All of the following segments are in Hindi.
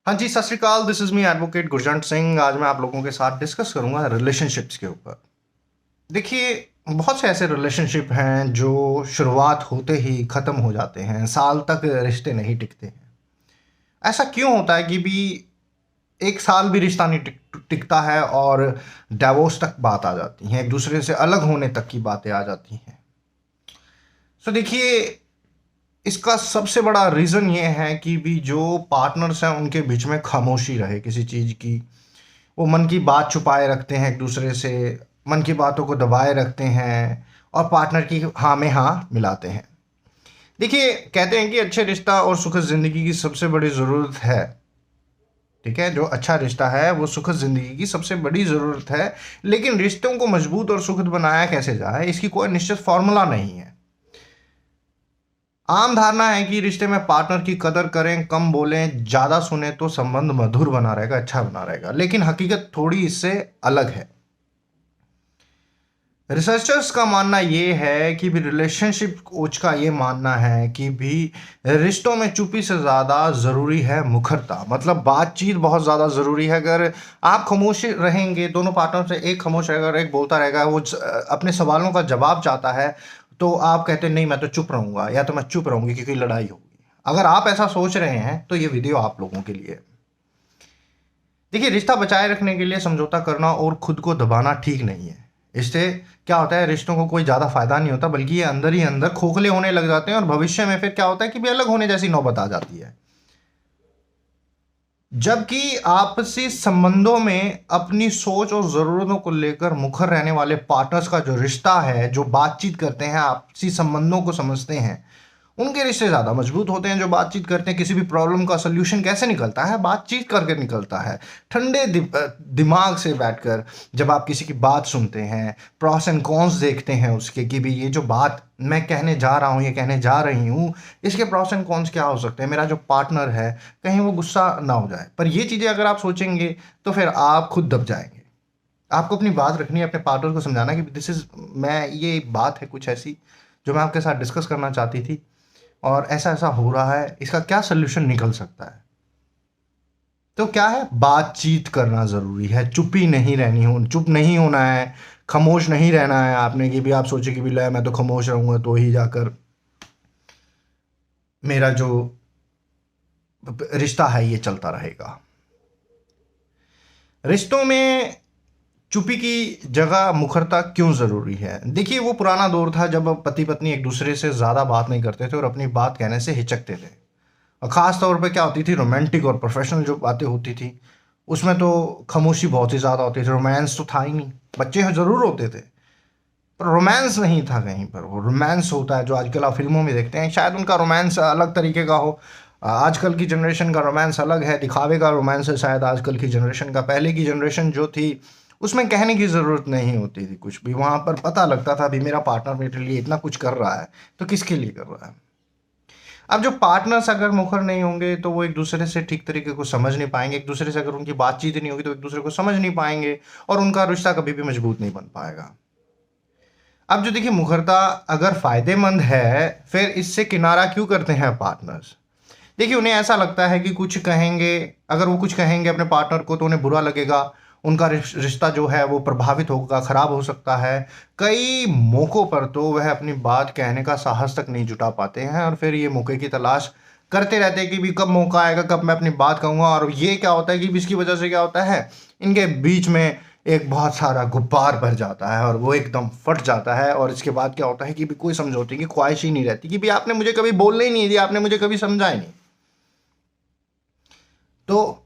हाँ जी, सत श्री अकाल। This is me advocate Gurjant Singh. आज मैं आप लोगों के साथ डिस्कस करूँगा रिलेशनशिप्स के ऊपर। देखिए, बहुत से ऐसे रिलेशनशिप हैं जो शुरुआत होते ही ख़त्म हो जाते हैं, साल तक रिश्ते नहीं टिकते हैं। ऐसा क्यों होता है कि भी 1 साल भी रिश्ता नहीं टिकता है और डिवोर्स तक बात आ जाती है, एक-दूसरे से अलग होने तक की बातें आ जाती हैं। सो देखिए, इसका सबसे बड़ा रीज़न ये है कि भी जो पार्टनर्स हैं, उनके बीच में खामोशी रहे किसी चीज़ की। वो मन की बात छुपाए रखते हैं एक दूसरे से, मन की बातों को दबाए रखते हैं और पार्टनर की हाँ में हाँ मिलाते हैं। देखिए, कहते हैं कि अच्छे रिश्ता और सुखद ज़िंदगी की सबसे बड़ी ज़रूरत है। ठीक है, जो अच्छा रिश्ता है वो सुखद ज़िंदगी की सबसे बड़ी ज़रूरत है। लेकिन रिश्तों को मजबूत और सुखद बनाया कैसे जाए, इसकी कोई निश्चित फॉर्मूला नहीं है। आम धारणा है कि रिश्ते में पार्टनर की कदर करें, कम बोलें, ज़्यादा सुने तो संबंध मधुर बना रहेगा, अच्छा बना रहेगा। लेकिन हकीकत थोड़ी इससे अलग है। रिसर्चर्स का मानना ये है कि भी रिलेशनशिप कोच का ये मानना है कि भी रिश्तों में चुप्पी से ज़्यादा ज़रूरी है मुखरता। मतलब बातचीत बहुत ज़्यादा ज़रूरी है। अगर आप खामोश रहेंगे, दोनों पार्टनर से एक खामोश रहेगा और एक बोलता रहेगा, वो अपने सवालों का जवाब चाहता है, तो आप कहते हैं नहीं मैं तो चुप रहूँगा या तो मैं चुप रहूँगी क्योंकि लड़ाई होगी। अगर आप ऐसा सोच रहे हैं तो ये वीडियो आप लोगों के लिए है। देखिए, रिश्ता बचाए रखने के लिए समझौता करना और खुद को दबाना ठीक नहीं है। इससे क्या होता है, रिश्तों को कोई ज़्यादा फ़ायदा नहीं होता, बल्कि ये अंदर ही अंदर खोखले होने लग जाते हैं और भविष्य में फिर क्या होता है कि भी अलग होने जैसी नौबत आ जाती है। जबकि आपसी संबंधों में अपनी सोच और ज़रूरतों को लेकर मुखर रहने वाले पार्टनर्स का जो रिश्ता है, जो बातचीत करते हैं, आपसी संबंधों को समझते हैं, उनके रिश्ते ज़्यादा मजबूत होते हैं। जो बातचीत करते हैं, किसी भी प्रॉब्लम का सल्यूशन कैसे निकलता है, बातचीत करके निकलता है। ठंडे दिमाग से बैठकर जब आप किसी की बात सुनते हैं, प्रॉस एंड कॉन्स देखते हैं उसके कि भी ये जो बात मैं कहने जा रहा हूँ, ये कहने जा रही हूँ, इसके प्रॉस एंड कॉन्स क्या हो सकते हैं, मेरा जो पार्टनर है कहीं वो गुस्सा ना हो जाए। पर ये चीज़ें अगर आप सोचेंगे तो फिर आप खुद दब जाएंगे। आपको अपनी बात रखनी है, अपने पार्टनर को समझाना कि दिस इज़ मैं ये बात है कुछ ऐसी जो मैं आपके साथ डिस्कस करना चाहती थी और ऐसा-ऐसा हो रहा है, इसका क्या सॉल्यूशन निकल सकता है? तो क्या है, बातचीत करना ज़रूरी है, चुप नहीं होना है, खामोश नहीं रहना है आपने कि भी आप सोचे कि भी ले मैं तो खामोश रहूँगा तो ही जाकर मेरा जो रिश्ता है ये चलता रहेगा। रिश्तों में चुप्पी की जगह मुखरता क्यों ज़रूरी है? देखिए, वो पुराना दौर था जब पति-पत्नी एक-दूसरे से ज़्यादा बात नहीं करते थे और अपनी बात कहने से हिचकते थे। और ख़ास तौर पे क्या होती थी, रोमांटिक और प्रोफेशनल जो बातें होती थी, उसमें तो खामोशी बहुत ही ज़्यादा होती थी। रोमांस तो था ही नहीं। बच्चे ज़रूर होते थे, पर रोमांस नहीं था कहीं पर। वो रोमांस होता है जो आजकल आप फ़िल्मों में देखते हैं, शायद उनका रोमांस अलग तरीके का हो। आजकल की जनरेशन का रोमांस अलग है, दिखावे का रोमांस है शायद आजकल की जनरेशन का। पहले की जनरेशन जो थी, उसमें कहने की ज़रूरत नहीं होती थी कुछ भी। वहाँ पर पता लगता था अभी मेरा पार्टनर मेरे लिए इतना कुछ कर रहा है, तो किसके लिए कर रहा है? अब जो पार्टनर्स अगर मुखर नहीं होंगे तो वो एक दूसरे से ठीक तरीके को समझ नहीं पाएंगे। एक दूसरे से अगर उनकी बातचीत ही नहीं होगी तो एक दूसरे को समझ नहीं पाएंगे और उनका रिश्ता कभी भी मजबूत नहीं बन पाएगा। अब जो देखिए, मुखरता अगर फायदेमंद है, फिर इससे किनारा क्यों करते हैं पार्टनर्स? देखिए, उन्हें ऐसा लगता है कि कुछ कहेंगे, अगर वो कुछ कहेंगे अपने पार्टनर को तो उन्हें बुरा लगेगा, उनका रिश्ता जो है वो प्रभावित होगा, खराब हो सकता है। कई मौक़ों पर तो वह अपनी बात कहने का साहस तक नहीं जुटा पाते हैं और फिर ये मौके की तलाश करते रहते हैं कि भी कब मौका आएगा, कब मैं अपनी बात कहूँगा। और ये क्या होता है कि इसकी वजह से क्या होता है, इनके बीच में एक बहुत सारा गुब्बार भर जाता है और वो एकदम फट जाता है। और इसके बाद क्या होता है कि भी कोई समझौते की ख्वाहिश ही नहीं रहती कि भी आपने मुझे कभी बोलने ही नहीं दिया, आपने मुझे कभी समझा ही नहीं। तो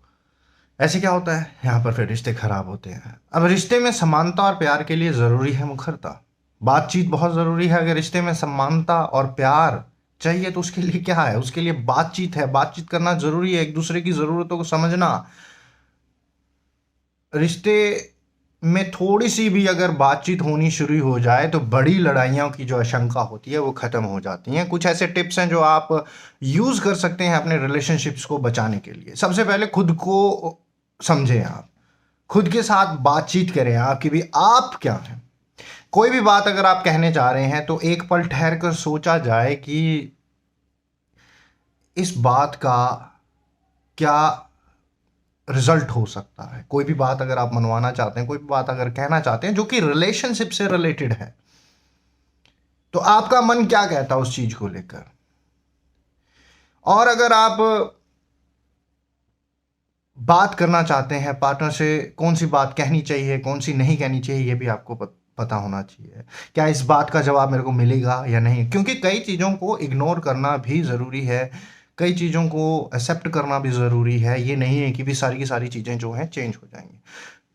ऐसे क्या होता है, यहाँ पर फिर रिश्ते खराब होते हैं। अब रिश्ते में समानता और प्यार के लिए ज़रूरी है मुखरता। बातचीत बहुत ज़रूरी है। अगर रिश्ते में समानता और प्यार चाहिए तो उसके लिए क्या है, उसके लिए बातचीत है। बातचीत करना ज़रूरी है, एक दूसरे की ज़रूरतों को समझना। रिश्ते में थोड़ी सी भी अगर बातचीत होनी शुरू हो जाए तो बड़ी लड़ाइयों की जो आशंका होती है वो ख़त्म हो जाती हैं। कुछ ऐसे टिप्स हैं जो आप यूज़ कर सकते हैं अपने रिलेशनशिप्स को बचाने के लिए। सबसे पहले खुद को समझें आप, खुद के साथ बातचीत करें आप कि भी आप क्या हैं। कोई भी बात अगर आप कहने जा रहे हैं तो एक पल ठहर कर सोचा जाए कि इस बात का क्या रिजल्ट हो सकता है। कोई भी बात अगर आप मनवाना चाहते हैं, कोई भी बात अगर कहना चाहते हैं जो कि रिलेशनशिप से रिलेटेड है, तो आपका मन क्या कहता है उस चीज को लेकर। और अगर आप बात करना चाहते हैं पार्टनर से, कौन सी बात कहनी चाहिए, कौन सी नहीं कहनी चाहिए, ये भी आपको पता होना चाहिए। क्या इस बात का जवाब मेरे को मिलेगा या नहीं, क्योंकि कई चीज़ों को इग्नोर करना भी ज़रूरी है, कई चीज़ों को एक्सेप्ट करना भी ज़रूरी है। ये नहीं है कि भी सारी की सारी चीज़ें जो हैं चेंज हो जाएंगी।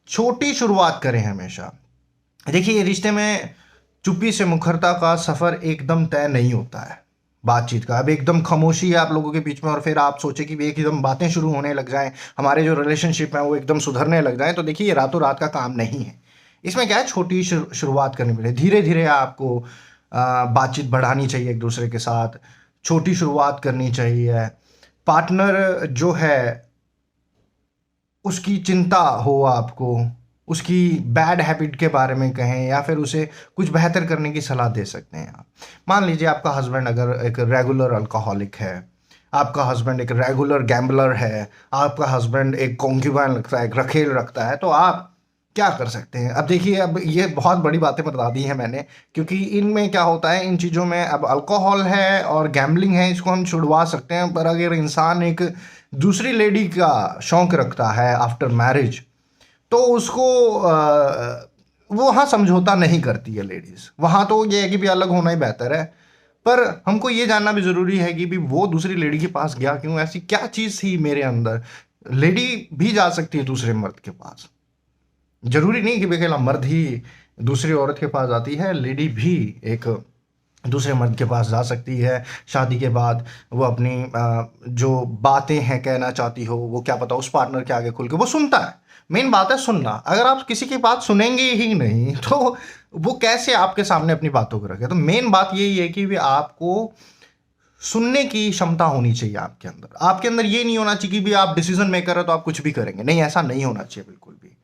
छोटी शुरुआत करें हमेशा। देखिए, रिश्ते में चुप्पी से मुखरता का सफ़र एकदम तय नहीं होता है बातचीत का। अब एकदम खामोशी है आप लोगों के बीच में और फिर आप सोचे कि भी एकदम बातें शुरू होने लग जाएं, हमारे जो रिलेशनशिप है वो एकदम सुधरने लग जाएं, तो देखिए ये रातों रात का काम नहीं है। इसमें क्या है, छोटी शुरुआत करनी पड़ेगी, धीरे धीरे आपको बातचीत बढ़ानी चाहिए एक दूसरे के साथ, छोटी शुरुआत करनी चाहिए। पार्टनर जो है उसकी चिंता हो आपको, उसकी बैड हैबिट के बारे में कहें या फिर उसे कुछ बेहतर करने की सलाह दे सकते हैं आप। मान लीजिए आपका हस्बैंड अगर एक रेगुलर अल्कोहलिक है, आपका हस्बैंड एक रेगुलर गैम्बलर है, आपका हस्बैंड एक कॉन्क्यूबाइन रखता है, एक रखेल रखता है, तो आप क्या कर सकते हैं। अब देखिए, अब ये बहुत बड़ी बातें बता दी हैं मैंने, क्योंकि इनमें क्या होता है, इन चीज़ों में अब अल्कोहल है और गैम्बलिंग है, इसको हम छुड़वा सकते हैं। पर अगर इंसान एक दूसरी लेडी का शौक रखता है आफ्टर मैरिज, तो उसको वो वहाँ समझौता नहीं करती है लेडीज़, वहाँ तो ये है कि भी अलग होना ही बेहतर है। पर हमको ये जानना भी ज़रूरी है कि भी वो दूसरी लेडी के पास गया क्यों, ऐसी क्या चीज़ थी मेरे अंदर। लेडी भी जा सकती है दूसरे मर्द के पास, जरूरी नहीं कि अकेला मर्द ही दूसरी औरत के पास जाती है, लेडी भी एक दूसरे मर्द के पास जा सकती है। शादी के बाद वो अपनी जो बातें हैं कहना चाहती हो, वो क्या पता उस पार्टनर के आगे खुल के वो सुनता है। मेन बात है सुनना। अगर आप किसी की बात सुनेंगे ही नहीं तो वो कैसे आपके सामने अपनी बातों को रखे। तो मेन बात यही है कि भी आपको सुनने की क्षमता होनी चाहिए आपके अंदर। आपके अंदर ये नहीं होना चाहिए कि भी आप डिसीजन मेकर है तो आप कुछ भी करेंगे, नहीं, ऐसा नहीं होना चाहिए बिल्कुल भी।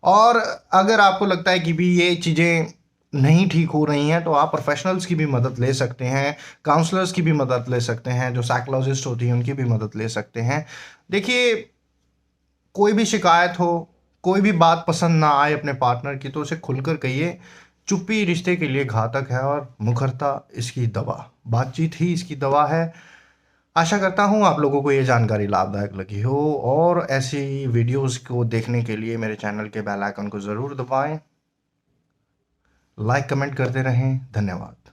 और अगर आपको लगता है कि भी ये चीज़ें नहीं ठीक हो रही हैं, तो आप प्रोफेशनल्स की भी मदद ले सकते हैं, काउंसलर्स की भी मदद ले सकते हैं, जो साइकोलॉजिस्ट होती हैं उनकी भी मदद ले सकते हैं। देखिए, कोई भी शिकायत हो, कोई भी बात पसंद ना आए अपने पार्टनर की, तो उसे खुलकर कहिए। चुप्पी रिश्ते के लिए घातक है और मुखरता इसकी दवा, बातचीत ही इसकी दवा है। आशा करता हूँ आप लोगों को ये जानकारी लाभदायक लगी हो, और ऐसी वीडियोस को देखने के लिए मेरे चैनल के बेल आइकन को ज़रूर दबाएं, लाइक कमेंट करते रहें। धन्यवाद।